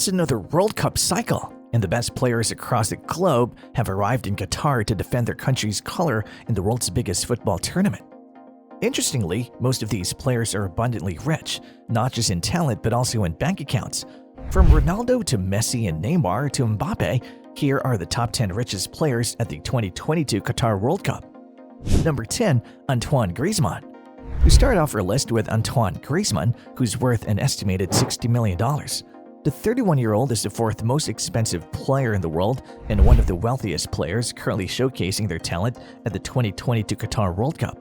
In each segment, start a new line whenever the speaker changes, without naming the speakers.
It's another World Cup cycle, and the best players across the globe have arrived in Qatar to defend their country's color in the world's biggest football tournament. Interestingly, most of these players are abundantly rich, not just in talent but also in bank accounts. From Ronaldo to Messi and Neymar to MBAPPE, here are the top 10 richest players at the 2022 Qatar World Cup. Number 10. Antoine Griezmann. We start off our list with Antoine Griezmann, who's worth an estimated $60 million. The 31-year-old is the fourth most expensive player in the world and one of the wealthiest players currently showcasing their talent at the 2022 Qatar World Cup.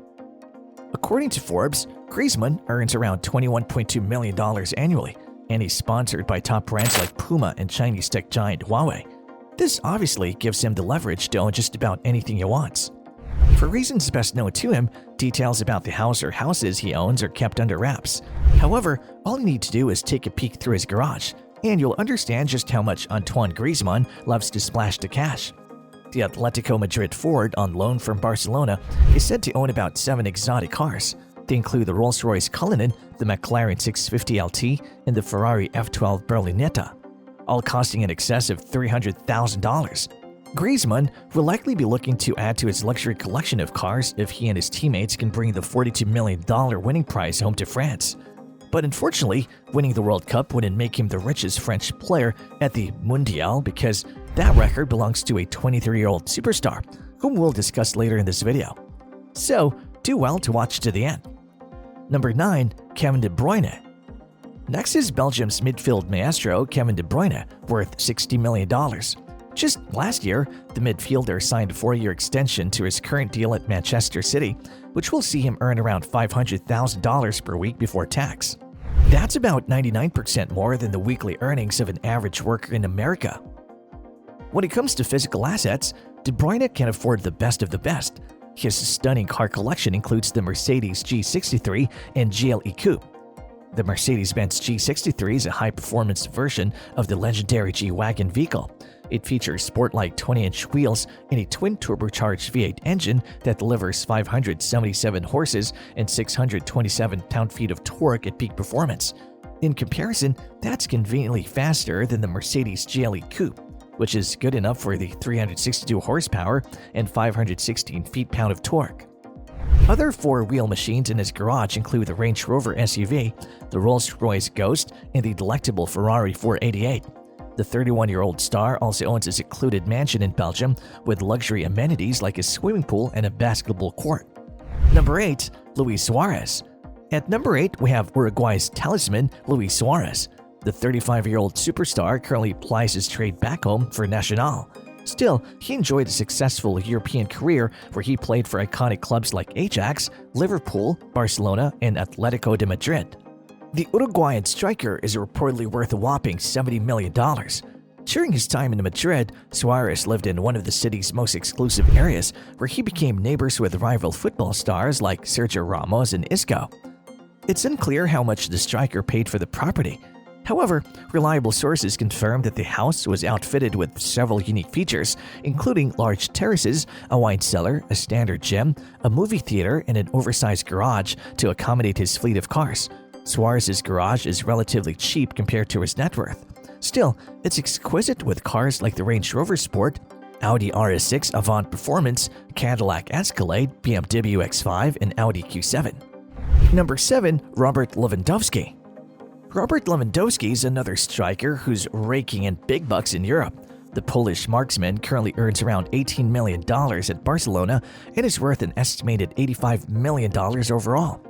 According to Forbes, Griezmann earns around $21.2 million annually, and he's sponsored by top brands like Puma and Chinese tech giant Huawei. This obviously gives him the leverage to own just about anything he wants. For reasons best known to him, details about the house or houses he owns are kept under wraps. However, all you need to do is take a peek through his garage, and you'll understand just how much Antoine Griezmann loves to splash the cash. The Atletico Madrid forward on loan from Barcelona is said to own about 7 exotic cars. They include the Rolls-Royce Cullinan, the McLaren 650 LT, and the Ferrari F12 Berlinetta, all costing in excess of $300,000. Griezmann will likely be looking to add to his luxury collection of cars if he and his teammates can bring the $42 million winning prize home to France. But unfortunately, winning the World Cup wouldn't make him the richest French player at the Mondial because that record belongs to a 23-year-old superstar, whom we'll discuss later in this video. So, do well to watch to the end. Number 9. Kevin De Bruyne. Next is Belgium's midfield maestro Kevin De Bruyne, worth $60 million. Just last year, the midfielder signed a 4-year extension to his current deal at Manchester City, which will see him earn around $500,000 per week before tax. That's about 99% more than the weekly earnings of an average worker in America. When it comes to physical assets, De Bruyne can afford the best of the best. His stunning car collection includes the Mercedes G63 and GLE Coupe. The Mercedes-Benz G63 is a high-performance version of the legendary G-Wagon vehicle. It features sport-like 20-inch wheels and a twin-turbocharged V8 engine that delivers 577 horses and 627 pound-feet of torque at peak performance. In comparison, that's conveniently faster than the Mercedes GLE Coupe, which is good enough for the 362 horsepower and 516 feet-pound of torque. Other four-wheel machines in his garage include the Range Rover SUV, the Rolls-Royce Ghost, and the delectable Ferrari 488. The 31-year-old star also owns a secluded mansion in Belgium with luxury amenities like a swimming pool and a basketball court. Number 8. Luis Suarez. At number 8, we have Uruguay's talisman, Luis Suarez. The 35-year-old superstar currently plies his trade back home for Nacional. Still, he enjoyed a successful European career where he played for iconic clubs like Ajax, Liverpool, Barcelona, and Atletico de Madrid. The Uruguayan striker is reportedly worth a whopping $70 million. During his time in Madrid, Suarez lived in one of the city's most exclusive areas where he became neighbors with rival football stars like Sergio Ramos and Isco. It's unclear how much the striker paid for the property. However, reliable sources confirm that the house was outfitted with several unique features, including large terraces, a wine cellar, a standard gym, a movie theater, and an oversized garage to accommodate his fleet of cars. Suarez's garage is relatively cheap compared to his net worth. Still, it's exquisite with cars like the Range Rover Sport, Audi RS6 Avant Performance, Cadillac Escalade, BMW X5, and Audi Q7. Number 7. Robert Lewandowski. Robert Lewandowski is another striker who's raking in big bucks in Europe. The Polish marksman currently earns around $18 million at Barcelona and is worth an estimated $85 million overall.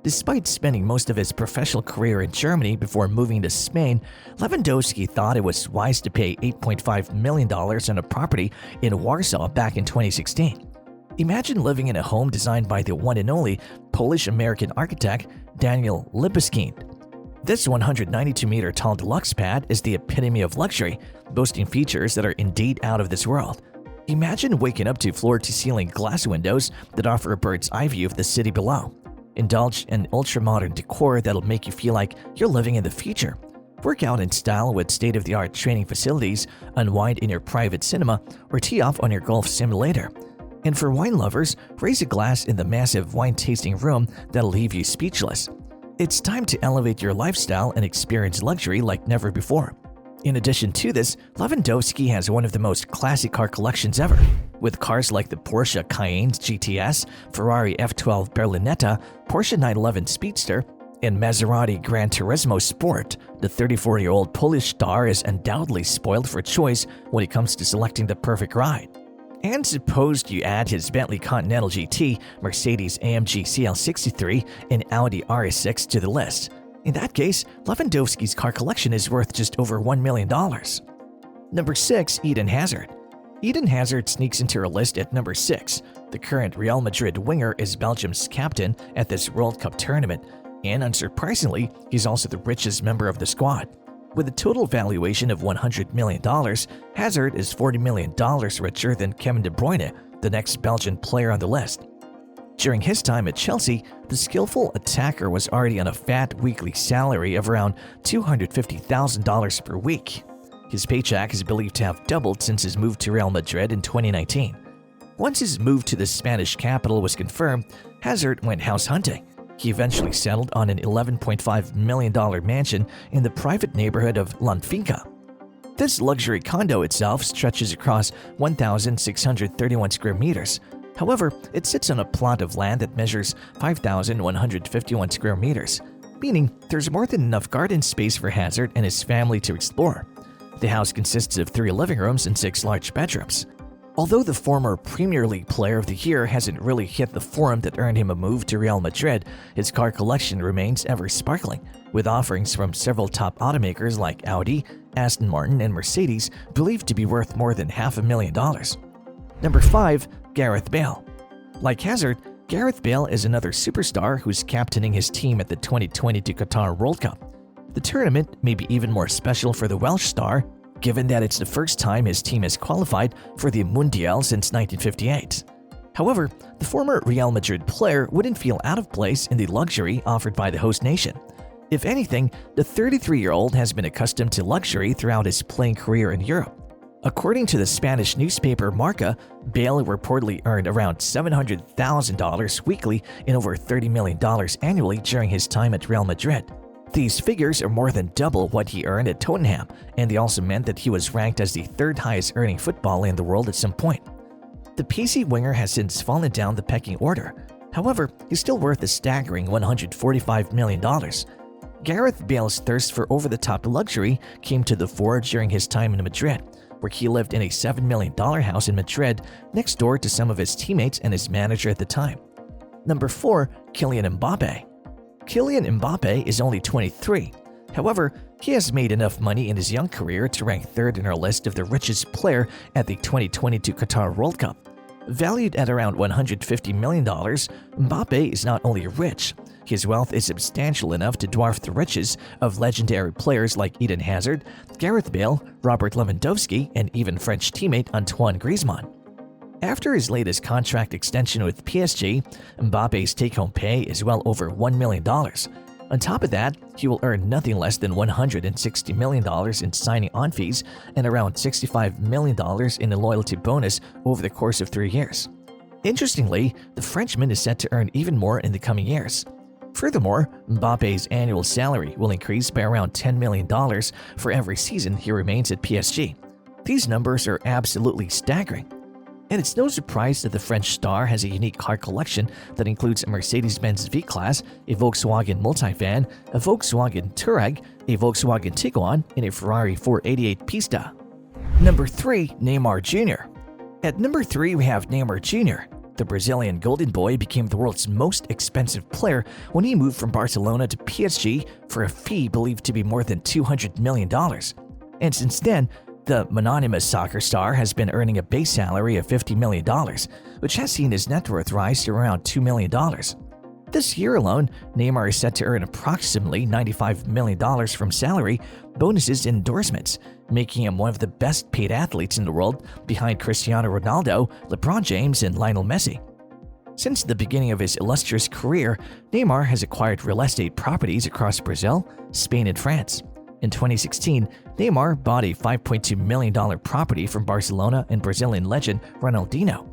Despite spending most of his professional career in Germany before moving to Spain, Lewandowski thought it was wise to pay $8.5 million on a property in Warsaw back in 2016. Imagine living in a home designed by the one and only Polish-American architect Daniel Libeskind. This 192-meter tall deluxe pad is the epitome of luxury, boasting features that are indeed out of this world. Imagine waking up to floor-to-ceiling glass windows that offer a bird's-eye view of the city below. Indulge in ultra-modern decor that'll make you feel like you're living in the future. Work out in style with state-of-the-art training facilities, unwind in your private cinema, or tee off on your golf simulator. And for wine lovers, raise a glass in the massive wine-tasting room that'll leave you speechless. It's time to elevate your lifestyle and experience luxury like never before. In addition to this, Lewandowski has one of the most classic car collections ever, with cars like the Porsche Cayenne GTS, Ferrari F12 Berlinetta, Porsche 911 Speedster, and Maserati Gran Turismo Sport. The 34-year-old Polish star is undoubtedly spoiled for choice when it comes to selecting the perfect ride. And suppose you add his Bentley Continental GT, Mercedes AMG CL63, and Audi RS6 to the list. In that case, Lewandowski's car collection is worth just over $1 million. Number 6. Eden Hazard. Eden Hazard sneaks into our list at number 6. The current Real Madrid winger is Belgium's captain at this World Cup tournament, and unsurprisingly, he's also the richest member of the squad. With a total valuation of $100 million, Hazard is $40 million richer than Kevin De Bruyne, the next Belgian player on the list. During his time at Chelsea, the skillful attacker was already on a fat weekly salary of around $250,000 per week. His paycheck is believed to have doubled since his move to Real Madrid in 2019. Once his move to the Spanish capital was confirmed, Hazard went house hunting. He eventually settled on an $11.5 million mansion in the private neighborhood of La Finca. This luxury condo itself stretches across 1,631 square meters. However, it sits on a plot of land that measures 5,151 square meters, meaning there's more than enough garden space for Hazard and his family to explore. The house consists of 3 living rooms and 6 large bedrooms. Although the former Premier League Player of the Year hasn't really hit the form that earned him a move to Real Madrid, his car collection remains ever sparkling, with offerings from several top automakers like Audi, Aston Martin, and Mercedes believed to be worth more than $500,000. Number 5. Gareth Bale. Like Hazard, Gareth Bale is another superstar who's captaining his team at the 2022 Qatar World Cup. The tournament may be even more special for the Welsh star, given that it's the first time his team has qualified for the Mundial since 1958. However, the former Real Madrid player wouldn't feel out of place in the luxury offered by the host nation. If anything, the 33-year-old has been accustomed to luxury throughout his playing career in Europe. According to the Spanish newspaper Marca, Bale reportedly earned around $700,000 weekly and over $30 million annually during his time at Real Madrid. These figures are more than double what he earned at Tottenham, and they also meant that he was ranked as the 3rd highest earning footballer in the world at some point. The PC winger has since fallen down the pecking order. However, he's still worth a staggering $145 million. Gareth Bale's thirst for over-the-top luxury came to the fore during his time in Madrid, where he lived in a $7 million house in Madrid next door to some of his teammates and his manager at the time. Number 4. Kylian Mbappe. Kylian Mbappe is only 23. However, he has made enough money in his young career to rank 3rd in our list of the richest player at the 2022 Qatar World Cup. Valued at around $150 million, Mbappe is not only rich, his wealth is substantial enough to dwarf the riches of legendary players like Eden Hazard, Gareth Bale, Robert Lewandowski, and even French teammate Antoine Griezmann. After his latest contract extension with PSG, Mbappe's take-home pay is well over $1 million. On top of that, he will earn nothing less than $160 million in signing-on fees and around $65 million in a loyalty bonus over the course of 3 years. Interestingly, the Frenchman is set to earn even more in the coming years. Furthermore, Mbappe's annual salary will increase by around $10 million for every season he remains at PSG. These numbers are absolutely staggering. And it's no surprise that the French star has a unique car collection that includes a Mercedes-Benz V-Class, a Volkswagen Multivan, a Volkswagen Touareg, a Volkswagen Tiguan, and a Ferrari 488 Pista. Number 3. Neymar Jr. At number 3, we have Neymar Jr. The Brazilian Golden Boy became the world's most expensive player when he moved from Barcelona to PSG for a fee believed to be more than $200 million. And since then, the mononymous soccer star has been earning a base salary of $50 million, which has seen his net worth rise to around $2 million. This year alone, Neymar is set to earn approximately $95 million from salary, bonuses, and endorsements, making him one of the best-paid athletes in the world behind Cristiano Ronaldo, LeBron James, and Lionel Messi. Since the beginning of his illustrious career, Neymar has acquired real estate properties across Brazil, Spain, and France. In 2016, Neymar bought a $5.2 million property from Barcelona and Brazilian legend Ronaldinho.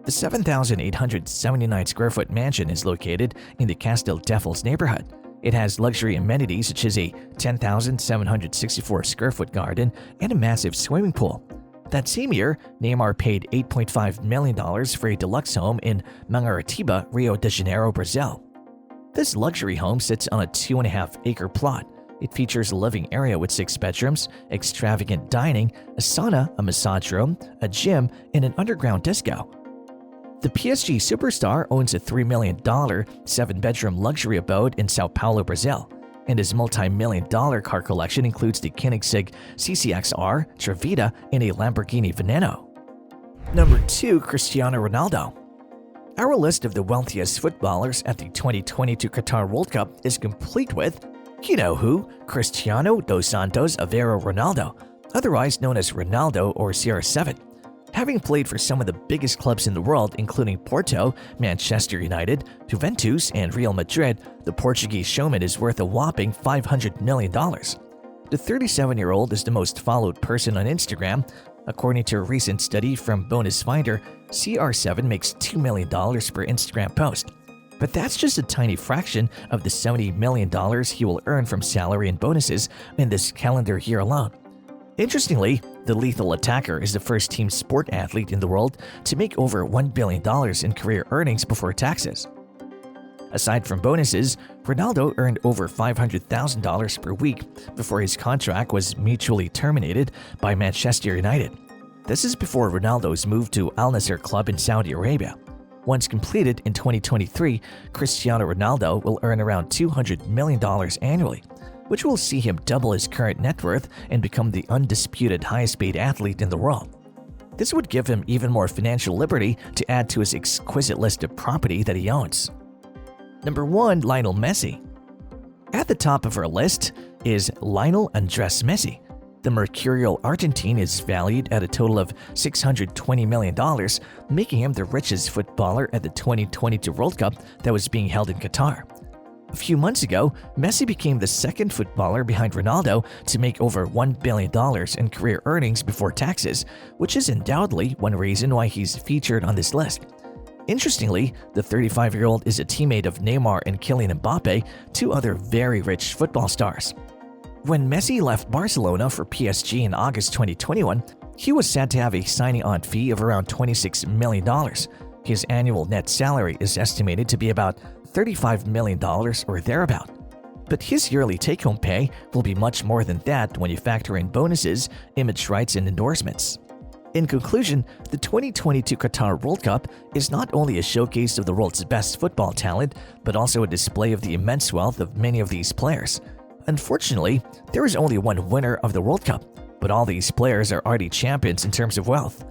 The 7,879 square foot mansion is located in the Castel Defels neighborhood. It has luxury amenities such as a 10,764 square foot garden and a massive swimming pool. That same year, Neymar paid $8.5 million for a deluxe home in Mangaratiba, Rio de Janeiro, Brazil. This luxury home sits on a 2.5-acre plot. It features a living area with 6 bedrooms, extravagant dining, a sauna, a massage room, a gym, and an underground disco. The PSG superstar owns a $3 million 7-bedroom luxury abode in Sao Paulo, Brazil, and his multi-million-dollar car collection includes the Koenigsegg CCXR, Trevita, and a Lamborghini Veneno. Number 2. Cristiano Ronaldo. Our list of the wealthiest footballers at the 2022 Qatar World Cup is complete with, you know who, Cristiano dos Santos Aveiro Ronaldo, otherwise known as Ronaldo or CR7. Having played for some of the biggest clubs in the world, including Porto, Manchester United, Juventus, and Real Madrid, the Portuguese showman is worth a whopping $500 million. The 37-year-old is the most followed person on Instagram. According to a recent study from Bonus Finder, CR7 makes $2 million per Instagram post. But that's just a tiny fraction of the $70 million he will earn from salary and bonuses in this calendar year alone. Interestingly, the lethal attacker is the first team sport athlete in the world to make over $1 billion in career earnings before taxes. Aside from bonuses, Ronaldo earned over $500,000 per week before his contract was mutually terminated by Manchester United. This is before Ronaldo's move to Al Nassr club in Saudi Arabia. Once completed in 2023, Cristiano Ronaldo will earn around $200 million annually, which will see him double his current net worth and become the undisputed highest-paid athlete in the world. This would give him even more financial liberty to add to his exquisite list of property that he owns. Number 1. Lionel Messi. At the top of our list is Lionel Andres Messi. The mercurial Argentine is valued at a total of $620 million, making him the richest footballer at the 2022 World Cup that was being held in Qatar. A few months ago, Messi became the second footballer behind Ronaldo to make over $1 billion in career earnings before taxes, which is undoubtedly one reason why he's featured on this list. Interestingly, the 35-year-old is a teammate of Neymar and Kylian MBAPPE, 2 other very rich football stars. When Messi left Barcelona for PSG in August 2021, he was said to have a signing-on fee of around $26 million. His annual net salary is estimated to be about $35 million or thereabout. But his yearly take-home pay will be much more than that when you factor in bonuses, image rights, and endorsements. In conclusion, the 2022 Qatar World Cup is not only a showcase of the world's best football talent, but also a display of the immense wealth of many of these players. Unfortunately, there is only one winner of the World Cup, but all these players are already champions in terms of wealth.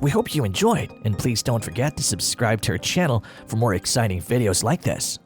We hope you enjoyed, and please don't forget to subscribe to our channel for more exciting videos like this.